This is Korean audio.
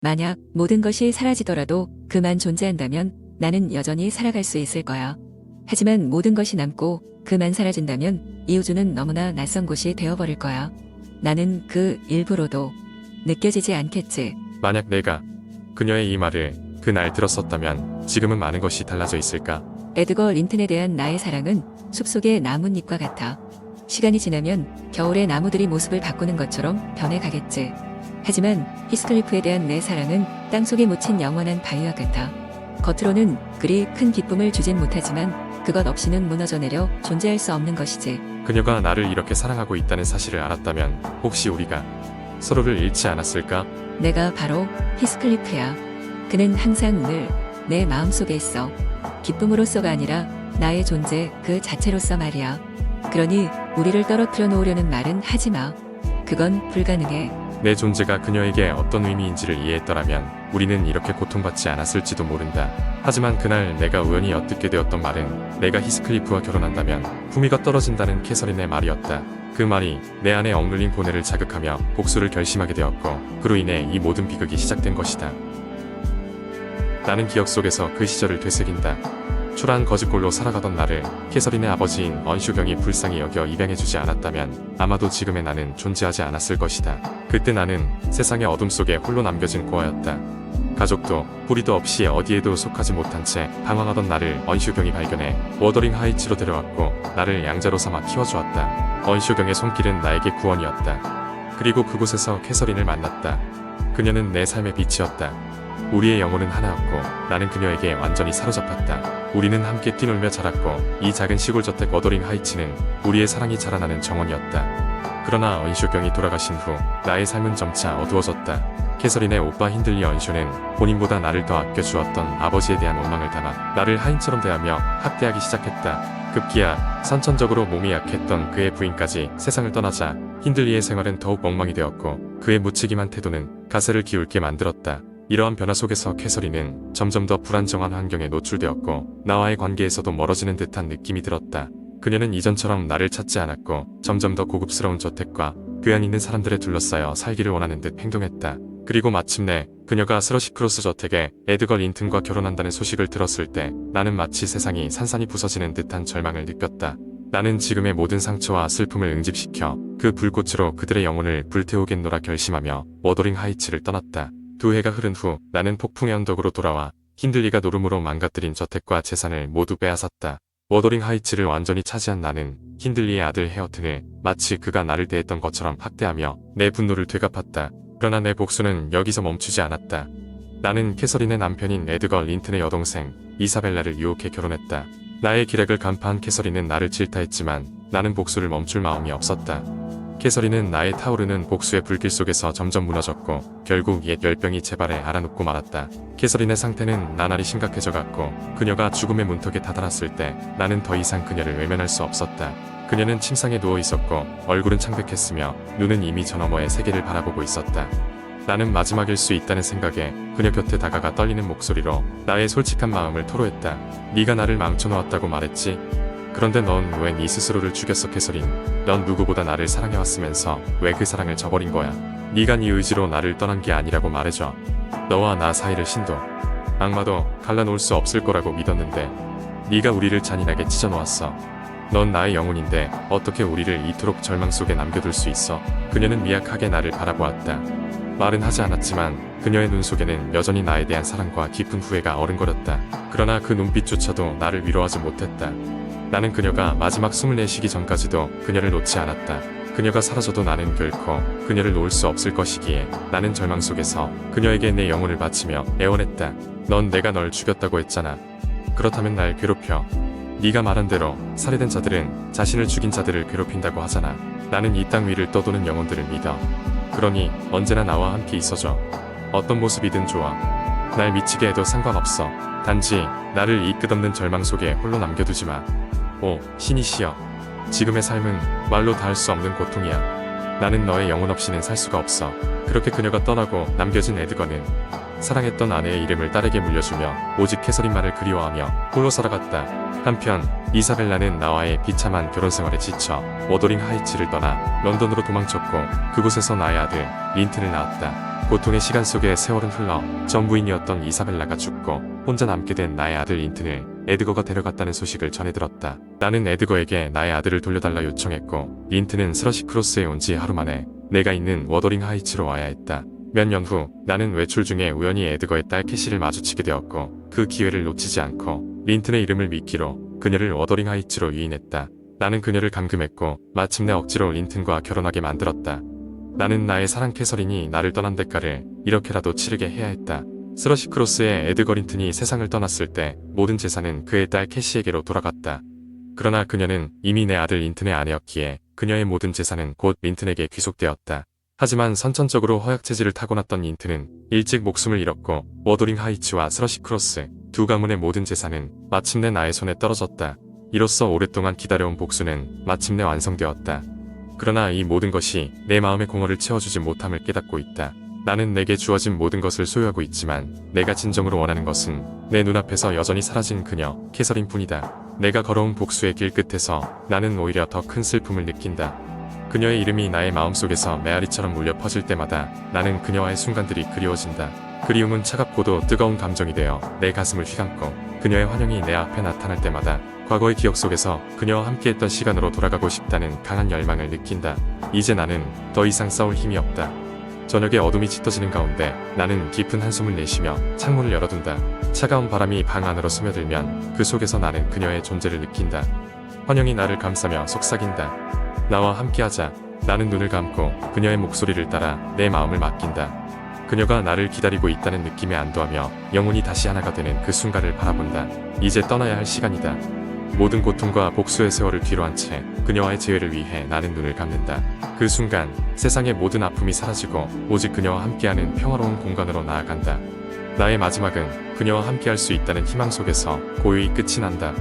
만약 모든 것이 사라지더라도 그만 존재한다면 나는 여전히 살아갈 수 있을 거야. 하지만 모든 것이 남고 그만 사라진다면 이 우주는 너무나 낯선 곳이 되어버릴 거야. 나는 그 일부로도 느껴지지 않겠지. 만약 내가 그녀의 이 말을 그날 들었었다면 지금은 많은 것이 달라져 있을까? 에드거 린튼에 대한 나의 사랑은 숲속의 나뭇잎과 같아. 시간이 지나면 겨울의 나무들이 모습을 바꾸는 것처럼 변해가겠지. 하지만 히스클리프에 대한 내 사랑은 땅속에 묻힌 영원한 바위와 같아. 겉으로는 그리 큰 기쁨을 주진 못하지만 그것 없이는 무너져 내려 존재할 수 없는 것이지. 그녀가 나를 이렇게 사랑하고 있다는 사실을 알았다면 혹시 우리가 서로를 잃지 않았을까? 내가 바로 히스클리프야. 그는 항상 늘 내 마음속에 있어. 기쁨으로서가 아니라 나의 존재 그 자체로서 말이야. 그러니 우리를 떨어뜨려 놓으려는 말은 하지 마. 그건 불가능해. 내 존재가 그녀에게 어떤 의미인지를 이해했더라면 우리는 이렇게 고통받지 않았을지도 모른다. 하지만 그날 내가 우연히 엿듣게 되었던 말은 내가 히스클리프와 결혼한다면 품위가 떨어진다는 캐서린의 말이었다. 그 말이 내 안에 억눌린 고뇌를 자극하며 복수를 결심하게 되었고 그로 인해 이 모든 비극이 시작된 것이다. 나는 기억 속에서 그 시절을 되새긴다. 초라한 거짓골로 살아가던 나를 캐서린의 아버지인 언슈경이 불쌍히 여겨 입양해주지 않았다면 아마도 지금의 나는 존재하지 않았을 것이다. 그때 나는 세상의 어둠 속에 홀로 남겨진 고아였다. 가족도 뿌리도 없이 어디에도 속하지 못한 채 방황하던 나를 언슈경이 발견해 워더링 하이츠로 데려왔고 나를 양자로 삼아 키워주었다. 언슈경의 손길은 나에게 구원이었다. 그리고 그곳에서 캐서린을 만났다. 그녀는 내 삶의 빛이었다. 우리의 영혼은 하나였고 나는 그녀에게 완전히 사로잡혔다. 우리는 함께 뛰놀며 자랐고 이 작은 시골 저택 워더링 하이츠는 우리의 사랑이 자라나는 정원이었다. 그러나 언쇼경이 돌아가신 후 나의 삶은 점차 어두워졌다. 캐서린의 오빠 힌들리 언쇼는 본인보다 나를 더 아껴주었던 아버지에 대한 원망을 담아 나를 하인처럼 대하며 학대하기 시작했다. 급기야 선천적으로 몸이 약했던 그의 부인까지 세상을 떠나자 힌들리의 생활은 더욱 엉망이 되었고 그의 무책임한 태도는 가세를 기울게 만들었다. 이러한 변화 속에서 캐서린은 점점 더 불안정한 환경에 노출되었고 나와의 관계에서도 멀어지는 듯한 느낌이 들었다. 그녀는 이전처럼 나를 찾지 않았고 점점 더 고급스러운 저택과 교양 있는 사람들에 둘러싸여 살기를 원하는 듯 행동했다. 그리고 마침내 그녀가 스러시크로스 저택에 에드거 린튼과 결혼한다는 소식을 들었을 때 나는 마치 세상이 산산이 부서지는 듯한 절망을 느꼈다. 나는 지금의 모든 상처와 슬픔을 응집시켜 그 불꽃으로 그들의 영혼을 불태우겠노라 결심하며 워더링 하이츠를 떠났다. 2해가 흐른 후 나는 폭풍의 언덕으로 돌아와 힌들리가 노름으로 망가뜨린 저택과 재산을 모두 빼앗았다. 워더링 하이츠를 완전히 차지한 나는 힌들리의 아들 헤어튼을 마치 그가 나를 대했던 것처럼 학대하며 내 분노를 되갚았다. 그러나 내 복수는 여기서 멈추지 않았다. 나는 캐서린의 남편인 에드거 린튼의 여동생 이사벨라를 유혹해 결혼했다. 나의 기력을 간파한 캐서린은 나를 질타했지만 나는 복수를 멈출 마음이 없었다. 캐서린은 나의 타오르는 복수의 불길 속에서 점점 무너졌고 결국 옛 열병이 제 발에 알아눕고 말았다. 캐서린의 상태는 나날이 심각해져 갔고 그녀가 죽음의 문턱에 다다랐을 때 나는 더 이상 그녀를 외면할 수 없었다. 그녀는 침상에 누워 있었고 얼굴은 창백했으며 눈은 이미 저 너머의 세계를 바라보고 있었다. 나는 마지막일 수 있다는 생각에 그녀 곁에 다가가 떨리는 목소리로 나의 솔직한 마음을 토로했다. 네가 나를 망쳐놓았다고 말했지? 그런데 넌 왜 네 스스로를 죽였어 캐서린? 넌 누구보다 나를 사랑해왔으면서 왜 그 사랑을 저버린 거야? 네가 네 의지로 나를 떠난 게 아니라고 말해줘. 너와 나 사이를 신도 악마도 갈라놓을 수 없을 거라고 믿었는데 네가 우리를 잔인하게 찢어놓았어. 넌 나의 영혼인데 어떻게 우리를 이토록 절망 속에 남겨둘 수 있어? 그녀는 미약하게 나를 바라보았다. 말은 하지 않았지만 그녀의 눈 속에는 여전히 나에 대한 사랑과 깊은 후회가 어른거렸다. 그러나 그 눈빛조차도 나를 위로하지 못했다. 나는 그녀가 마지막 숨을 내쉬기 전까지도 그녀를 놓지 않았다. 그녀가 사라져도 나는 결코 그녀를 놓을 수 없을 것이기에 나는 절망 속에서 그녀에게 내 영혼을 바치며 애원했다. 넌 내가 널 죽였다고 했잖아. 그렇다면 날 괴롭혀. 네가 말한 대로 살해된 자들은 자신을 죽인 자들을 괴롭힌다고 하잖아. 나는 이 땅 위를 떠도는 영혼들을 믿어. 그러니 언제나 나와 함께 있어줘. 어떤 모습이든 좋아. 날 미치게 해도 상관없어. 단지 나를 이 끝없는 절망 속에 홀로 남겨두지 마. 오, 신이시여. 지금의 삶은 말로 다 할 수 없는 고통이야. 나는 너의 영혼 없이는 살 수가 없어. 그렇게 그녀가 떠나고 남겨진 에드거는 사랑했던 아내의 이름을 딸에게 물려주며 오직 캐서린만을 그리워하며 홀로 살아갔다. 한편 이사벨라는 나와의 비참한 결혼 생활에 지쳐 워더링 하이츠를 떠나 런던으로 도망쳤고 그곳에서 나의 아들 린튼을 낳았다. 고통의 시간 속에 세월은 흘러 전 부인이었던 이사벨라가 죽고 혼자 남게 된 나의 아들 린튼을 에드거가 데려갔다는 소식을 전해 들었다. 나는 에드거에게 나의 아들을 돌려달라 요청했고 린튼은 스러시 크로스에 온 지 하루 만에 내가 있는 워더링 하이츠로 와야 했다. 몇 년 후 나는 외출 중에 우연히 에드거의 딸 캐시를 마주치게 되었고 그 기회를 놓치지 않고 린튼의 이름을 미끼로 그녀를 워더링 하이츠로 유인했다. 나는 그녀를 감금했고 마침내 억지로 린튼과 결혼하게 만들었다. 나는 나의 사랑 캐서린이 나를 떠난 대가를 이렇게라도 치르게 해야 했다. 스러시 크로스의 에드거 린튼이 세상을 떠났을 때 모든 재산은 그의 딸 캐시에게로 돌아갔다. 그러나 그녀는 이미 내 아들 린튼의 아내였기에 그녀의 모든 재산은 곧 린튼에게 귀속되었다. 하지만 선천적으로 허약 체질을 타고났던 린튼은 일찍 목숨을 잃었고 워더링 하이츠와 스러시 크로스 두 가문의 모든 재산은 마침내 나의 손에 떨어졌다. 이로써 오랫동안 기다려온 복수는 마침내 완성되었다. 그러나 이 모든 것이 내 마음의 공허를 채워주지 못함을 깨닫고 있다. 나는 내게 주어진 모든 것을 소유하고 있지만 내가 진정으로 원하는 것은 내 눈앞에서 여전히 사라진 그녀 캐서린 뿐이다. 내가 걸어온 복수의 길 끝에서 나는 오히려 더 큰 슬픔을 느낀다. 그녀의 이름이 나의 마음속에서 메아리처럼 울려 퍼질 때마다 나는 그녀와의 순간들이 그리워진다. 그리움은 차갑고도 뜨거운 감정이 되어 내 가슴을 휘감고 그녀의 환영이 내 앞에 나타날 때마다 과거의 기억 속에서 그녀와 함께했던 시간으로 돌아가고 싶다는 강한 열망을 느낀다. 이제 나는 더 이상 싸울 힘이 없다. 저녁에 어둠이 짙어지는 가운데 나는 깊은 한숨을 내쉬며 창문을 열어둔다. 차가운 바람이 방 안으로 스며들면 그 속에서 나는 그녀의 존재를 느낀다. 환영이 나를 감싸며 속삭인다. 나와 함께하자. 나는 눈을 감고 그녀의 목소리를 따라 내 마음을 맡긴다. 그녀가 나를 기다리고 있다는 느낌에 안도하며 영혼이 다시 하나가 되는 그 순간을 바라본다. 이제 떠나야 할 시간이다. 모든 고통과 복수의 세월을 뒤로한 채 그녀와의 재회를 위해 나는 눈을 감는다. 그 순간 세상의 모든 아픔이 사라지고 오직 그녀와 함께하는 평화로운 공간으로 나아간다. 나의 마지막은 그녀와 함께할 수 있다는 희망 속에서 고요히 끝이 난다.